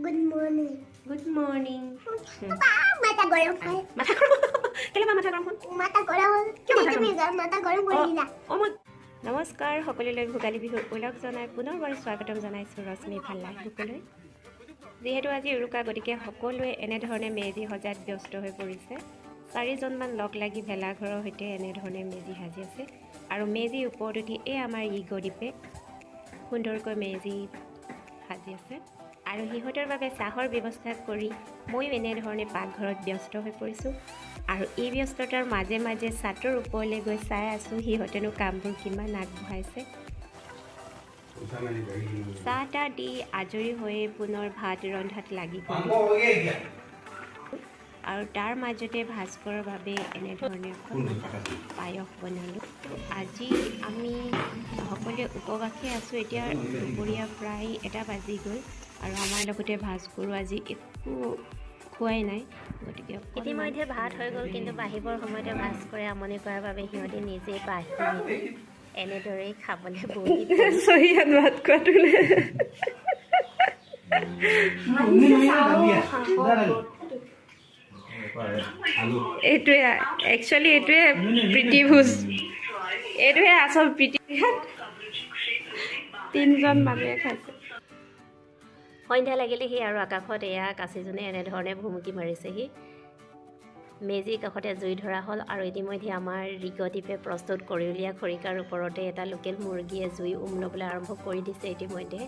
Good morning. Good morning. মাথা গৰম হয়। মাথা গৰম কেলে মাথা গৰম হ'ল? মাথা গৰম হ'ল। কিয় মাথা গৰম? মাথা গৰম কৰি দিলা। নমস্কাৰ সকলোলৈ ভোগালী বিহুৰ ওলগ জনাই পুনৰবাৰ স্বাগতম জনাইছোঁ ৰশ্মি ভাল্লাসকলৈ। যিহেতু আজি উৰুকা গতিকে সকলোৱে এনেধৰণে মেজি সজাত ব্যস্ত হৈ পৰিছে। 4জনমান লগ লাগি ভেলাঘৰৰ সৈতে এনেধৰণে মেজি সাজি আছে আৰু মেজিৰ ওপৰত উঠি এই আমাৰ গৰীবে সুন্দৰকৈ মেজি সাজি আছে আৰু সিহঁতৰ বাবে চাহৰ ব্যৱস্থা কৰি ময়ো এনেধৰণে পাকঘৰত ব্যস্ত হৈ পৰিছোঁ আৰু এই ব্যস্ততাৰ মাজে মাজে ছাতৰ ওপৰলৈ গৈ চাই আছোঁ সিহঁতেনো কামবোৰ কিমান আগবঢ়াইছে। চাহ তাহ দি আজৰি হৈ পুনৰ ভাত ৰন্ধাত লাগি গ'ল আৰু তাৰ মাজতে ভাস্কৰৰ বাবে এনেধৰণে পায়স বনালোঁ। আজি আমি সকলোৱে উপবাসে আছোঁ। এতিয়া দুপৰীয়া প্ৰায় 1 বাজি গ'ল আৰু আমাৰ লগতে ভাস্কৰো আজি একো খোৱাই নাই, গতিকে ইতিমধ্যে ভাত হৈ গ'ল, কিন্তু বাঢ়িবৰ সময়তে ভাস্কৰে আমনি কৰাৰ বাবে সিহঁতে নিজেই বাঢ়ি এনেদৰেই খাবলৈ বহি ভাত খোৱাটোলে এইটোৱে একচুৱেলি এইটোৱে প্ৰীতিভোজ, এইটোৱে আচল প্ৰীতি। 3জন মানুহে খাইছে। সন্ধ্যা লাগিলেহি আৰু আকাশত এয়া কাছিজনে এনেধৰণে ভুমুকি মাৰিছেহি। মেজিৰ কাষতে জুই ধৰা হ'ল আৰু ইতিমধ্যে আমাৰ ৰিগদ্বীপে প্ৰস্তুত কৰি উলিওৱা খৰিকাৰ ওপৰতে এটা লোকেল মুৰ্গীয়ে জুই ল'বলৈ আৰম্ভ কৰি দিছে। ইতিমধ্যে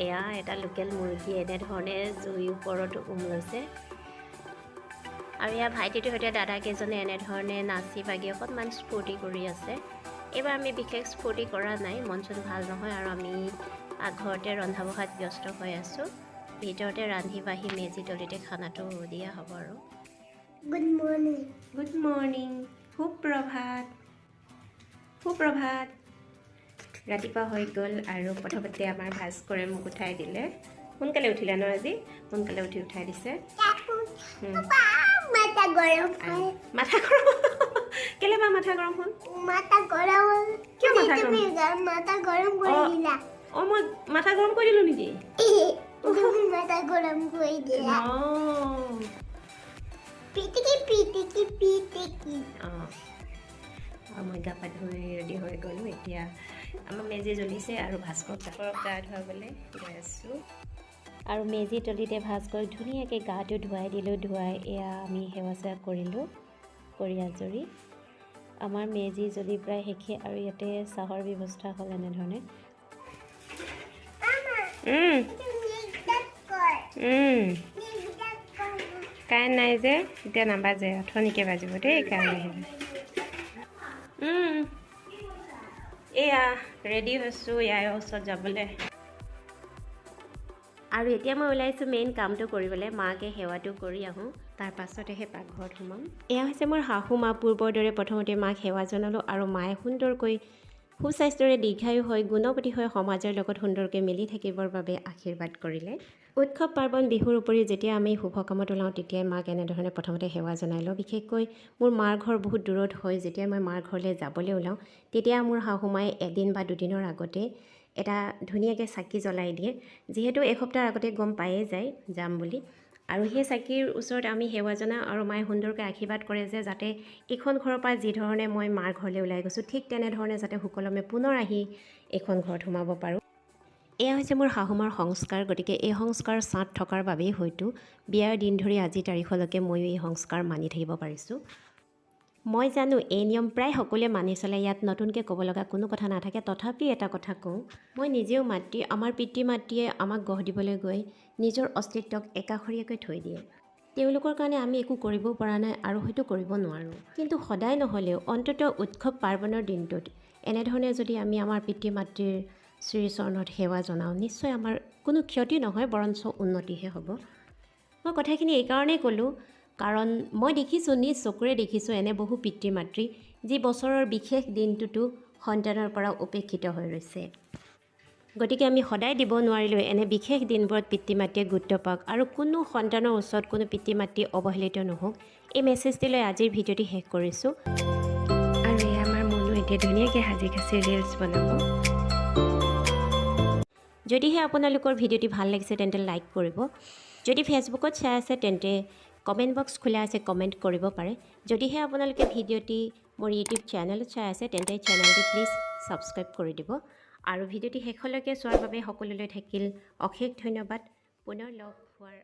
এয়া এটা লোকেল মুৰ্গী এনেধৰণে জুইৰ ওপৰত লৈছে আৰু এয়া ভাইটিটোৰ সৈতে দাদাকেইজনে এনেধৰণে নাচি বাগি অকণমান স্ফূৰ্তি কৰি আছে। এইবাৰ আমি বিশেষ স্ফূৰ্তি কৰা নাই, মন চন ভাল নহয় আৰু আমি ঘৰতে ৰন্ধা বঢ়াত ব্যস্ত হৈ আছোঁ। ভিতৰতে ৰান্ধি বাঢ়ি মেজি তলিতে খানাটো দিয়া হ'ব আৰু। Good morning. গুড মৰ্নিং, সুপ্ৰভাত। সুপ্ৰভাত। ৰাতিপুৱা হৈ গ'ল আৰু প্ৰথমতে আমাৰ ভাস্কৰে মোক উঠাই দিলে। সোনকালে উঠিলে ন আজি? সোনকালে উঠাই দিছে। মাথা গৰম হয়। মাথা গৰম কেলে বা মাথা গৰম হ'ল? মাথা গৰম হ'ল। কিয় মাথা গৰম? মাথা গৰম কৰি দিলা। মই মাথা গৰম কৰি দিলোঁ নেকি? তুমি মাথা গৰম কৰি দিলা। পিটিকি। মই গা পা ধুই ৰেডি হৈ গ'লোঁ। এতিয়া আমাৰ মেজি জ্বলিছে আৰু ভাস্কৰক গা ধুৱাবলৈ গৈ আছোঁ আৰু মেজি তলিতে ভাস্কৰক ধুনীয়াকৈ গাটো ধুৱাই দিলোঁ। ধুৱাই এয়া আমি সেৱা চেৱা কৰিলোঁ। কৰি আজৰি আমাৰ মেজি জ্বলি প্ৰায় শেষে আৰু ইয়াতে চাহৰ ব্যৱস্থা হ'ল এনেধৰণে। কাৰেণ্ট নাই যে, এতিয়া নাবাজে, অথনিকে বাজিব দেই কাৰেণ্ট আহিলে। এয়া ৰেডি হৈছোঁ ইয়াৰ ওচৰত যাবলৈ আৰু এতিয়া মই ওলাইছোঁ মেইন কামটো কৰিবলৈ। মাকে সেৱাটো কৰি আহোঁ, তাৰ পাছতেহে পাকঘৰত সোমাম। এয়া হৈছে মোৰ শাহু মা। পূৰ্বৰ দৰে প্ৰথমতে মাক সেৱা জনালোঁ আৰু মায়ে সুন্দৰকৈ সুস্বাস্থ্যৰে দীৰ্ঘায়ু হৈ গুণৱতী হৈ সমাজৰ লগত সুন্দৰকৈ মিলি থাকিবৰ বাবে আশীৰ্বাদ কৰিলে। উৎসৱ পাৰ্বণ বিহুৰ উপৰিও যেতিয়া আমি শুভ কামত ওলাওঁ তেতিয়াই মাক এনেধৰণে প্ৰথমতে সেৱা জনাই লওঁ। বিশেষকৈ মোৰ মাৰ ঘৰ বহুত দূৰত হয়। যেতিয়া মই মাৰ ঘৰলৈ যাবলৈ ওলাওঁ তেতিয়া মোৰ শাহুমাই 1 বা 2 দিনৰ আগতে এটা ধুনীয়াকৈ চাকি জ্বলাই দিয়ে। যিহেতু এসপ্তাহৰ আগতে গম পায়েই যায় যাম বুলি, আৰু সেই চাকিৰ ওচৰত আমি সেৱা জনাওঁ আৰু মায়ে সুন্দৰকৈ আশীৰ্বাদ কৰে যে যাতে এইখন ঘৰৰ পৰা যিধৰণে মই মাৰ ঘৰলৈ ওলাই গৈছোঁ ঠিক তেনেধৰণে যাতে সুকলমে পুনৰ আহি এইখন ঘৰত সোমাব পাৰোঁ। এয়া হৈছে মোৰ শাহুমাৰ সংস্কাৰ। গতিকে এই সংস্কাৰ চাঁত থকাৰ বাবেই হয়তো বিয়াৰ দিন ধৰি আজিৰ তাৰিখলৈকে ময়ো এই সংস্কাৰ মানি থাকিব পাৰিছোঁ। মই জানো এই নিয়ম প্ৰায় সকলোৱে মানি চলে, ইয়াত নতুনকৈ ক'ব লগা কোনো কথা নাথাকে। তথাপি এটা কথা কওঁ, মই নিজেও মাতৃ। আমাৰ পিতৃ মাতৃয়ে আমাক গঢ় দিবলৈ গৈ নিজৰ অস্তিত্বক একাষৰীয়াকৈ থৈ দিয়ে। তেওঁলোকৰ কাৰণে আমি একো কৰিবও পৰা নাই আৰু হয়তো কৰিব নোৱাৰোঁ। কিন্তু সদায় নহ'লেও অন্ততঃ উৎসৱ পাৰ্বণৰ দিনটোত এনেধৰণে যদি আমি আমাৰ পিতৃ মাতৃৰ শ্ৰীচৰণত সেৱা জনাওঁ নিশ্চয় আমাৰ কোনো ক্ষতি নহয়, বৰঞ্চ উন্নতিহে হ'ব। মই কথাখিনি এইকাৰণেই ক'লোঁ কাৰণ মই দেখিছোঁ, নিজ চকুৰে দেখিছোঁ এনে বহু পিতৃ মাতৃ যি বছৰৰ বিশেষ দিনটোতো সন্তানৰ পৰা উপেক্ষিত হৈ ৰৈছে। গতিকে আমি সদায় দিব নোৱাৰিলেও এনে বিশেষ দিনবোৰত পিতৃ মাতৃয়ে গুৰুত্ব পাওক আৰু কোনো সন্তানৰ ওচৰত কোনো পিতৃ মাতৃ অৱহেলিত নহওক। এই মেছেজটি লৈ আজিৰ ভিডিঅ'টি শেষ কৰিছোঁ আৰু এয়া আমাৰ মনো এতিয়া ধুনীয়াকৈ সাজি কাচি ৰিলছ বনাব। যদিহে আপোনালোকৰ ভিডিঅ'টি ভাল লাগিছে তেন্তে লাইক কৰিব। যদি ফেচবুকত চাই আছে তেন্তে কমেণ্ট বক্স খোলা আছে, কমেণ্ট কৰিব পাৰে। যদিহে আপোনালোকে ভিডিঅ'টি মোৰ ইউটিউব চেনেলত চাই আছে তেন্তে চেনেলটি প্লিজ ছাবস্ক্ৰাইব কৰি দিব। আৰু ভিডিঅ'টি শেষলৈকে চোৱাৰ বাবে সকলোলৈ থাকিল অশেষ ধন্যবাদ। পুনৰ লগ হোৱাৰ